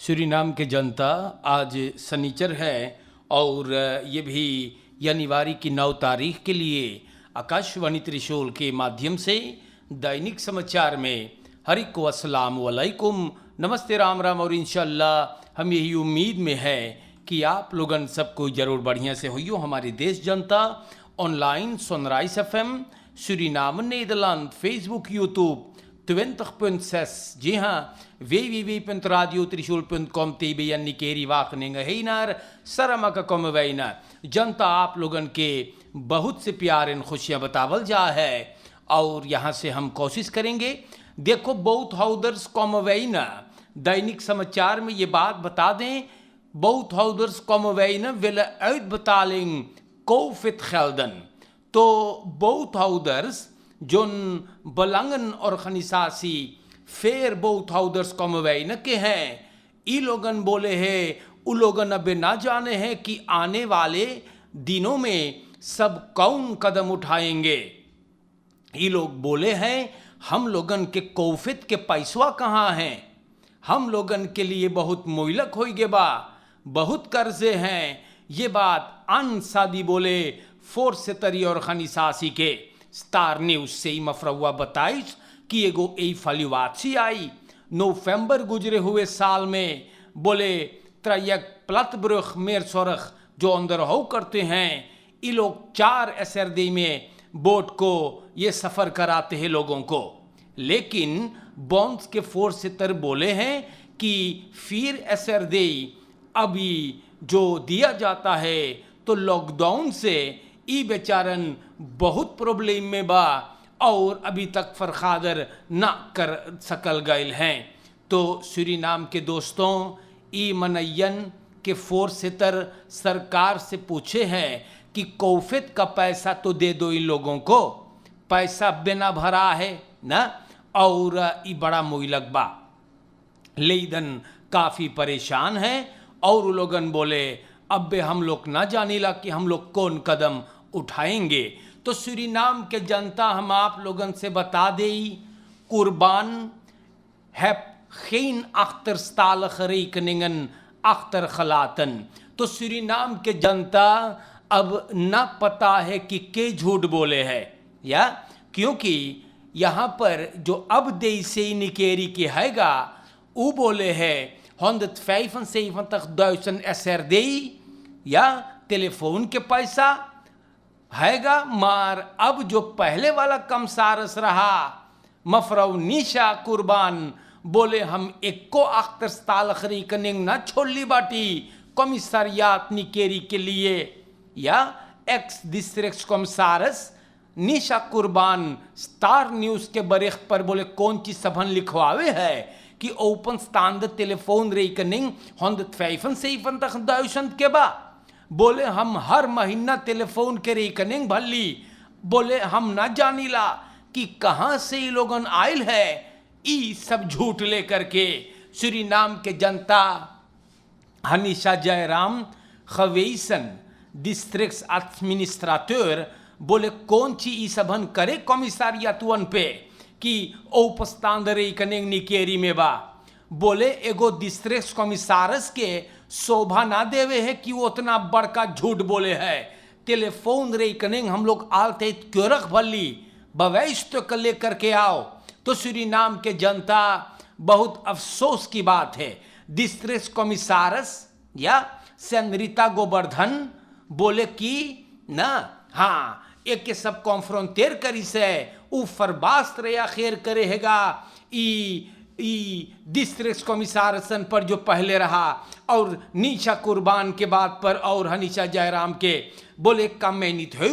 Suriname के जनता, आज शनिचर है और ये भी जनवरी की 9 तारीख के लिए आकाशवाणी त्रिशूल के माध्यम से दैनिक समाचार में हरि को अस्सलाम वालेकुम, नमस्ते, राम राम। और इंशाअल्लाह हम यही उम्मीद में है कि आप लोगन सबको ज़रूर बढ़िया से होइयो। हमारे देश जनता online sunrise FM Suriname Nederland, Facebook, YouTube 20.6. जी हाँ, www.radiotrishul.com TBN केरी वाकनिंग है नार सरम का कम वैना जनता आप लोगन के बहुत से प्यार इन खुशियाँ बतावल जा है और यहाँ से हम कोशिश करेंगे। देखो, बहुत हाउदर्स कम वैना दैनिक समाचार में ये बात बता दें, बहुत हाउदर्स कम वैना विल uitbetaling COVID gelden। तो बहुत हाउदर्स जोन बलंगन ऑर्गेनाइजेशन फेर बहुत हाउदर्स कम वैन के हैं, ई लोगन बोले हैं उ लोगन अब ना जाने हैं कि आने वाले दिनों में सब कौन कदम उठाएंगे। ई लोग बोले हैं हम लोगन के कोविड के पैसवा कहाँ हैं, हम लोगन के लिए बहुत मोहलक हो गए बा, बहुत कर्जे हैं। ये बात अन सादी बोले फोर्स तरी ऑर्गेनाइजेशन के स्टार न्यूज से ही मफरवा बताइश कि एगो ए फलिवाची आई नवंबर गुजरे हुए साल में बोले त्रयक प्लतब्रुख मेर सोरख जो अंदर हो करते हैं, ये लोग 4 एसरदी में बोट को ये सफ़र कराते हैं लोगों को। लेकिन बॉन्स के फोर्स तर बोले हैं कि फिर एसरदी अभी जो दिया जाता है तो लॉकडाउन से ई बेचारन बहुत प्रॉब्लम में बा और अभी तक फरखादर ना कर सकल गए हैं। तो सूरीनाम के दोस्तों, ई मनयन के फोर्स से तर सरकार से पूछे हैं कि कोविड का पैसा तो दे दो इन लोगों को, पैसा बिना भरा है ना, और ई बड़ा मुइलक बा लेदन काफ़ी परेशान है। और लोगन बोले अब बे हम लोग ना जानीला कि हम लोग कौन कदम उठाएंगे। तो सूरीनाम के जनता हम आप लोगन से बता देई, कुर्बान हैप geen achterstallige rekeningen achtergelaten। तो सूरीनाम के जनता अब ना पता है कि के झूठ बोले हैं या, क्योंकि यहाँ पर जो अब देशी निकेरी के हैगा वो बोले है 175.000 SRD या टेलीफोन के पैसा हैगा। मार अब जो पहले वाला कमसारस रहा मफरव निशा कुर्बान बोले हम एको अख्तरस्तालख रिकनिंग ना छोड़ ली बाटी कमिश्नरियात निकेरी के लिए या एक्स डिस्ट्रिक्ट कमसारस निशा कुर्बान स्टार न्यूज के बरेख पर बोले कौन चीज सबन लिखवावे है कि ओपन स्टैंड टेलीफोन रिकनिंग 175.000 के बा। बोले हम हर महीना टेलीफोन के रिकनिंग भरली, बोले हम ना जानीला कि कहाँ से ये लोगन आयल है ई सब झूठ लेकर के। सूरीनाम के जनता हनीशा जयराम खवेसन डिस्ट्रिक्ट एडमिनिस्ट्रेटर बोले कौन ची ई सबन करे कमिश्नरियतवन पे कि उपस्तांद रिकनिंग निकेरी में बा। बोले एगो डिस्ट्रिक्ट कमिश्नरस के शोभा ना देवे है कि वो उतना बड़का झूठ बोले है। टेलीफोन रिकनिंग हम लोग आलते क्यों रख भली बवैश तो कल लेकर के आओ। तो सूरीनाम के जनता बहुत अफसोस की बात है, डिस्ट्रिक्ट कमिश्नरस या सेनरिता गोवर्धन बोले कि ना, हाँ एक के सब कॉन्फ्रोंटेर करी से उ फरबास्त या खैर करेगा ई डिस्ट्रिक्ट कमिश्नरसन पर जो पहले रहा और निशा कुर्बान के बाद पर और हनीशा जयराम के बोले कम में नहीं थे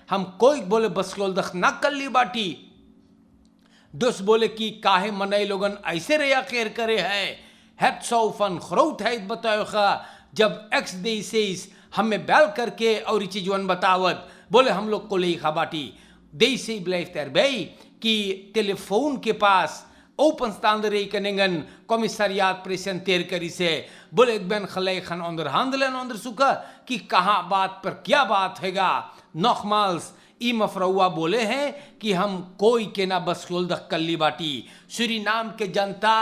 हम कोई बोले बस दख ना कर ली बाटी। दोस्त बोले कि काहे मनाई लोगन ऐसे रया खैर करे है हैप सौफन खरौत है बताओ जब एक्स दे से हमें बैल करके और चीजवन बतावत बोले हम लोग को ले खा बाटी दे से ब्लेफ तर भाई कि टेलीफोन के पास ओपन स्टैंड रिकनिंगन कमिश्नरियात प्रेजेंटेर करी से बोले एक बेन खले खान अंदर हांदलन अंदर सुखा कि कहाँ बात पर क्या बात हैगा। नॉकमाल्स ई मफरौआ बोले हैं कि हम कोई के ना बसोल्दख कल्ली बाटी। सूरीनाम के जनता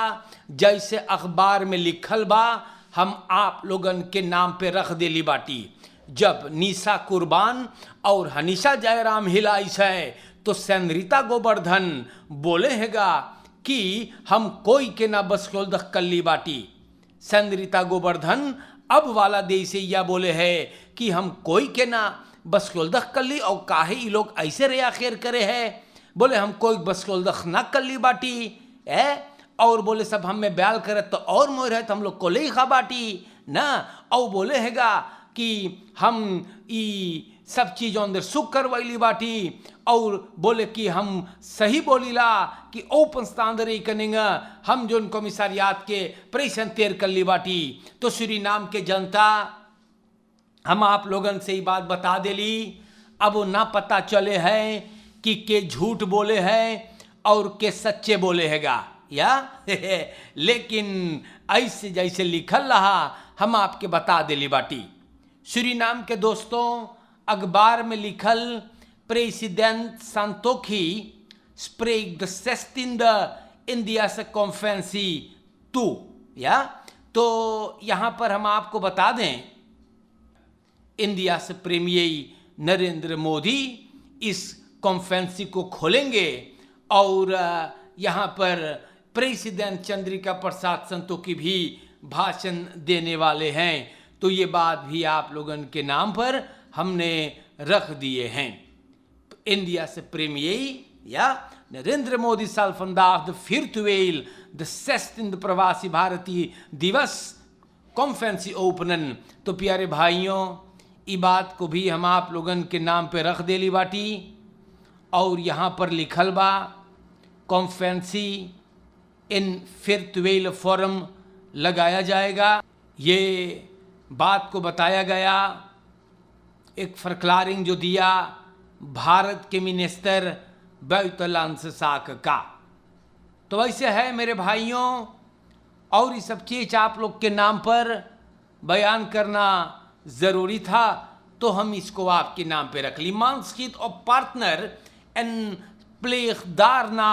जैसे अखबार में लिखल बा हम आप लोगन के नाम पे रख देली बाटी। जब निशा कुर्बान और हनीशा जयराम हिलाइस है तो सेनरीता गोवर्धन बोले हैगा कि हम कोई के ना बसोल्दख कल्ली बाटी। सेनरीता गोवर्धन अब वाला देश से यह बोले है कि हम कोई के ना बसोल्दख कल्ली और काहे ये लोग ऐसे रे आखिर करे है। बोले हम कोई बसोल्दख ना कल्ली बाटी है और बोले सब हमें ब्याल करे तो और मोर है तो हम लोग को ले खा बाटी ना। और बोले हैगा कि हम ई सब चीज़ों अंदर सुख करवैली बाटी और बोले कि हम सही बोलीला कि ओपन स्टैंडर्ड ही करेंगे हम जो कमिश्नरियात के प्रेशन तेर कर ली बाटी। तो सूरीनाम के जनता हम आप लोगन से ही बात बता देली। अब वो ना पता चले है कि के झूठ बोले हैं और के सच्चे बोले हैगा या लेकिन ऐसे जैसे लिखल रहा हम आपके बता देली बाटी। सूरीनाम के दोस्तों अखबार में लिखल प्रेसिडेंट संतोखी स्प्रेक द 16 इंडिया से कॉन्फ्रेंसी 2 या। तो यहाँ पर हम आपको बता दें इंडिया से प्रीमियर नरेंद्र मोदी इस कॉन्फ्रेंसी को खोलेंगे और यहाँ पर प्रेसिडेंट चंद्रिका प्रसाद संतोखी भी भाषण देने वाले हैं। तो ये बात भी आप लोगन के नाम पर हमने रख दिए हैं। इंडिया से प्रीमियर या नरेंद्र मोदी साल vandaag de virtueel de 16e प्रवासी भारतीय दिवस कॉन्फ्रेंसी ओपनन। तो प्यारे भाइयों ये बात को भी हम आप लोगन के नाम पे रख देली बाटी और यहाँ पर लिखल बा कॉन्फ्रेंसी इन virtueel फोरम लगाया जाएगा। ये बात को बताया गया एक फरक्लारिंग जो दिया भारत के मिनिस्टर बैतुल साक का। तो वैसे है मेरे भाइयों और ये सब चीज़ आप लोग के नाम पर बयान करना ज़रूरी था तो हम इसको आपके नाम पे रख ली। मांसकीत और पार्टनर एंड प्लेग दारना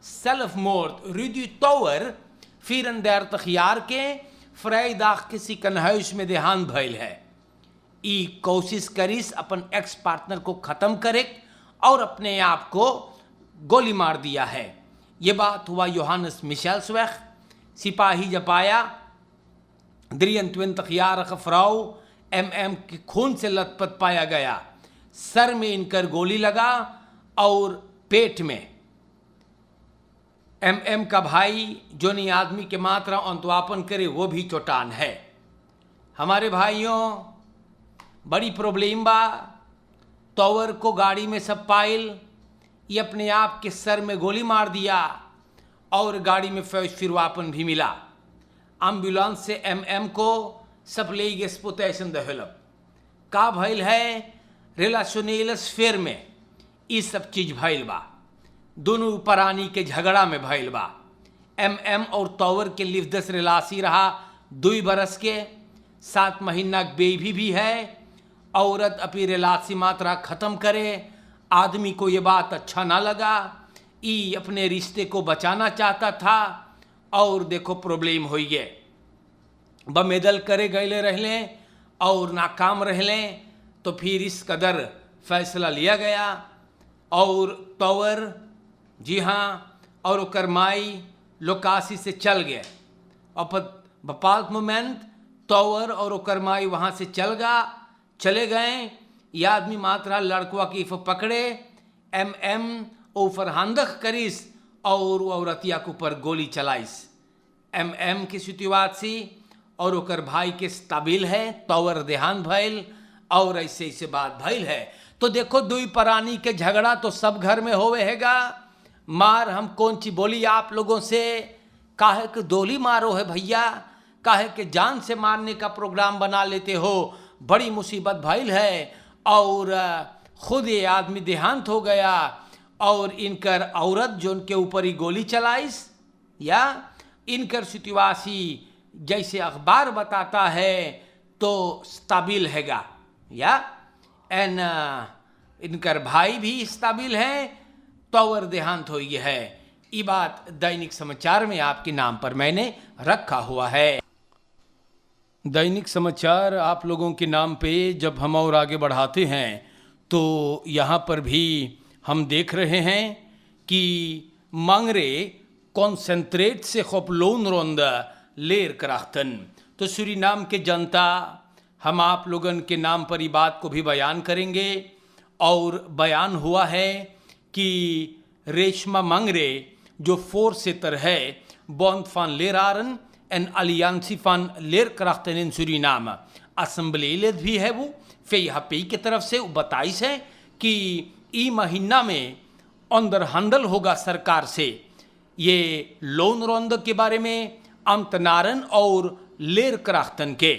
सेल्फमोर्ड रिड्यू टॉवर 34 jaar के फ्राइडाग किसी कन्हैश में देहांत भइल है। ई कोशिश करिस अपन एक्स पार्टनर को ख़त्म करे और अपने आप को गोली मार दिया है। ये बात हुआ योहानस मिशेल्सवेग सिपाही जपाया 23 jaar फ्राउ MM के खून से लथपथ पाया गया। सर में इनकर गोली लगा और पेट में। MM का भाई जो नहीं आदमी के मात्रा अंतवापन करे वो भी चोटान है। हमारे भाइयों बड़ी प्रॉब्लम बा। तोवर को गाड़ी में सब पाइल ये अपने आप के सर में गोली मार दिया और गाड़ी में फिरवापन भी मिला। एम्बुलेंस से MM को सब ले गए स्पोटेशन दहलब का भइल है रिलेशनल स्फीयर में ये सब चीज भइल बा। दोनों परानी के झगड़ा में भइल बा। MM और तोवर के लिफ्दस रिलासी रहा 2 बरस के 7 महीना बेबी भी है। औरत अपनी रिलासी मात्रा ख़त्म करे। आदमी को ये बात अच्छा ना लगा। ई अपने रिश्ते को बचाना चाहता था और देखो प्रॉब्लम हो गए। बमेदल करे गए रहले और नाकाम रहले तो फिर इस कदर फैसला लिया गया और तोवर जी हाँ और ओकर माई लोकासी से चल गए। और बपाल्त मोमेंट तोवर और ओकर माई वहाँ से चले गए। ये आदमी मात्रा लड़कवा की पकड़े MM ओफर हांदख करिस और औरतिया के ऊपर गोली चलाइस। MM की सितुआसी और ओकर भाई के स्ताबिल है। तोवर देहांत भइल और ऐसे ऐसे बात भइल है। तो देखो 2 परानी के झगड़ा तो सब घर में होवे हैगा। मार हम कौन ची बोली आप लोगों से काहे के दोली मारो है भैया, काहे के जान से मारने का प्रोग्राम बना लेते हो। बड़ी मुसीबत भइल है और खुद ये आदमी देहांत हो गया और इनकर औरत जो उनके ऊपर ही गोली चलाइस या इनकर सितुआसी जैसे अखबार बताता है तो स्ताबिल हैगा या एन इनकर भाई भी स्ताबिल हैं तो और देहांत हो गया है। ये बात दैनिक समाचार में आपके नाम पर मैंने रखा हुआ है। दैनिक समाचार आप लोगों के नाम पे जब हम और आगे बढ़ाते हैं तो यहाँ पर भी हम देख रहे हैं कि मांगरे कॉन्सेंट्रेट से खोपलोन रोंद लेर कराख्तन। तो सूरीनाम के जनता, हम आप लोगन के नाम पर ये बात को भी बयान करेंगे। और बयान हुआ है कि रेशमा मांगरे जो फोरसेटर है बॉन्ड फान लेरारन एन अलियांसी फान लेर कराख्तन इन सूरीनाम असेंबली लेद भी है वो फे हपी की तरफ से बताइश है कि ई महीना में अंदर हंडल होगा सरकार से ये लोन रोंद के बारे में अमतनारन और लेर कराख्तन के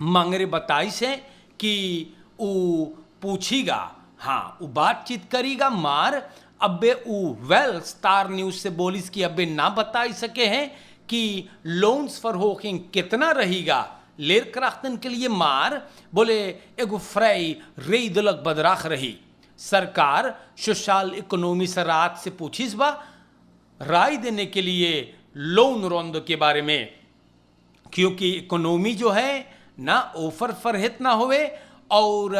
मांगरे बताइश है कि वो पूछेगा, हाँ वो बातचीत करेगा, मार अब्बे वो वेल स्टार न्यूज से बोलिस कि अब्बे ना बता सके हैं कि लोन्स फॉर होकिंग कितना रहेगा लेर कराख्तन के लिए। मार बोले एगो फ्राई रे दलक बदराख रही सरकार सोशल इकोनॉमी से रात से पूछिस बा राय देने के लिए लोन रोंद के बारे में, क्योंकि इकोनॉमी जो है ना ओफर फरहित ना होवे। और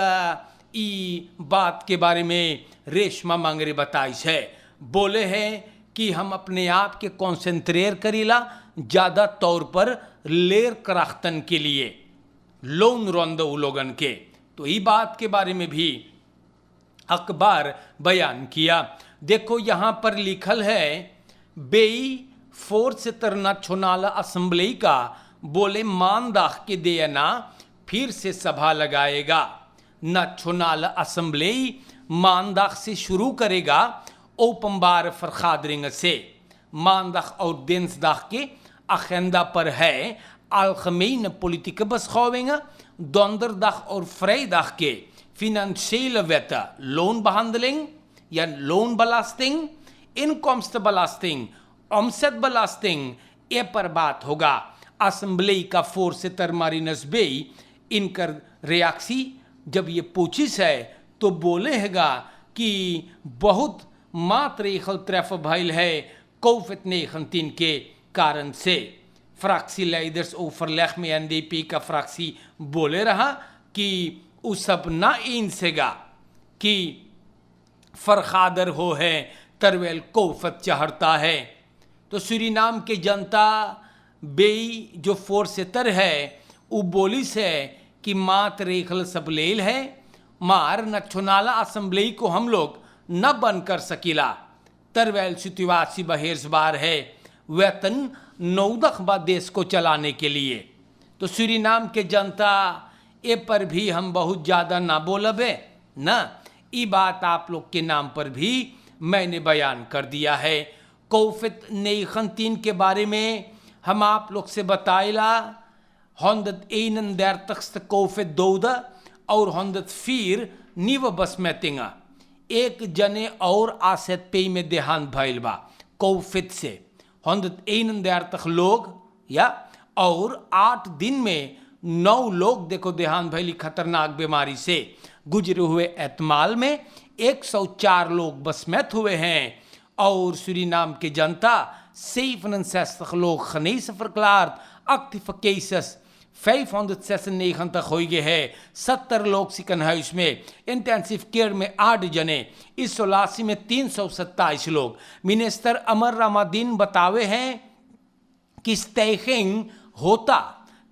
ई बात के बारे में रेशमा मांगरे बताइश है, बोले हैं कि हम अपने आप के कॉन्सेंट्रेट करीला ज़्यादा तौर पर लेर कराख्तन के लिए लोन रोंद उलोगन के। तो ई बात के बारे में भी अखबार बयान किया। देखो यहाँ पर लिखल है बेई फोर्स तरना छोनाला असेंबली का बोले मानदाख के देना फिर से सभा लगाएगा। न छोनाला असेंबली मानदाख से शुरू करेगा ओपमबार फरखादरिंग से। मानदाख और दिनसदाख के अखेंदा पर है algemene politieke beschouwingen, donderdag और vrijdag के financiële wetten, loonbehandeling या loonbelasting, inkomstenbelasting, omzetbelasting, ये पर बात होगा। असेंबली का फोरसेटर मारिनस बे इनकर रिएक्सी जब ये पूछिस है तो बोले हैगा कि बहुत मात्र इखल तरफ भइल है कोविड 19 के कारण से। फ्रैक्सी लीडर्स ओवरलेग में एनडीपी का फ्रैक्सी बोले रहा कि उस सब ना इंसेगा कि फरखादर हो है तरवेल कोफत चाहता है। तो सूरीनाम के जनता बेई जो फोरसेटर है वो बोलिस है कि मात्र रेखल सबलेल है, मार नछुनाला असेंबली को हम लोग न बंद कर सकीला। तरवेल सितुआसी बहेरसबार है वेतन नौदख बा देश को चलाने के लिए। तो सूरीनाम के जनता ए पर भी हम बहुत ज़्यादा ना बोलबे ना, ये बात आप लोग के नाम पर भी मैंने बयान कर दिया है। कोविड 19 के बारे में हम आप लोग से बताइला 131 कोविड 2 और 104 नीव बसमेतिंगा एक जने और आसेत पे में देहांत भइल बा कोविड से 131 लोग या और 8 दिन में 9 लोग देखो देहांत भइली खतरनाक बीमारी से गुजरे हुए। एतमाल में 104 लोग बसमैत हुए हैं और सूरीनाम के जनता 67 लोग खनीस verklaard, actieve cases 596 हो गए हैं। 70 लोग ziekenhuis में, इंटेंसिव केयर में 8 जने, इसोलासी में 327 लोग। मिनिस्टर अमर रामादीन बतावे हैं कि स्टेकिंग होता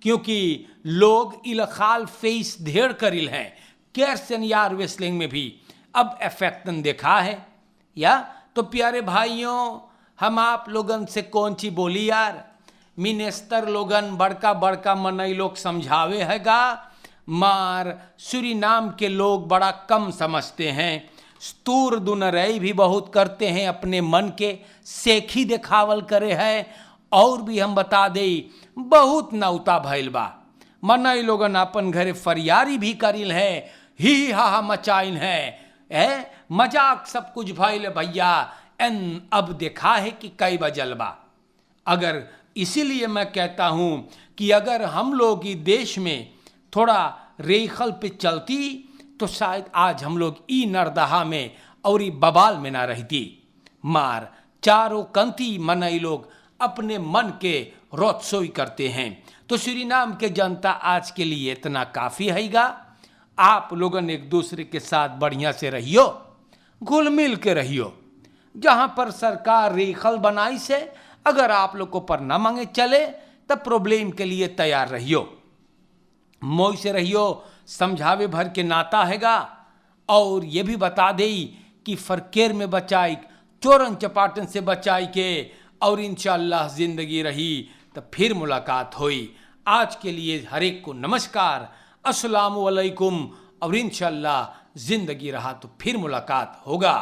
क्योंकि लोग इलखाल फेस ढेर करिल हैं। केयर सेनियर वेस्लिंग में भी अब इफेक्टन देखा है या। तो प्यारे भाइयों हम आप लोगन से कौन सी बोली यार, मिनिस्टर लोगन बड़का बड़का मनई लोग समझावे हैगा, मार सूरीनाम के लोग बड़ा कम समझते हैं। स्तूर दुनरई भी बहुत करते हैं, अपने मन के सेखी दिखावल करे है। और भी हम बता दे बहुत नौता भइल बा, मनई लोगन अपन घरे फरियारी भी करिल है, ही हा मचाइन है मजाक सब कुछ भइल भैया। एन अब देखा है कि कई बजल बा। अगर इसीलिए मैं कहता हूं कि अगर हम लोग इस देश में थोड़ा रेखल पे चलती तो शायद आज हम लोग ई नरदहा में और ई बबाल में ना रहती। मार चारों कंती मनई लोग अपने मन के रोतसोई करते हैं। तो सूरीनाम के जनता आज के लिए इतना काफ़ी हैगा। आप लोगन एक दूसरे के साथ बढ़िया से रहियो, घुल मिल के रहियो। जहाँ पर सरकार रेखल बनाई से अगर आप लोग को पर ना मांगे चले तब प्रॉब्लम के लिए तैयार रहियो, मोई से रहियो, समझावे भर के नाता हैगा। और ये भी बता दे कि फरकेर में बचाई, चोरन चपाटन से बचाई के, और इंशाअल्लाह जिंदगी रही तो फिर मुलाकात हुई। आज के लिए हर एक को नमस्कार, अस्सलामु अलैकुम, और इंशाअल्लाह जिंदगी रहा तो फिर मुलाकात होगा।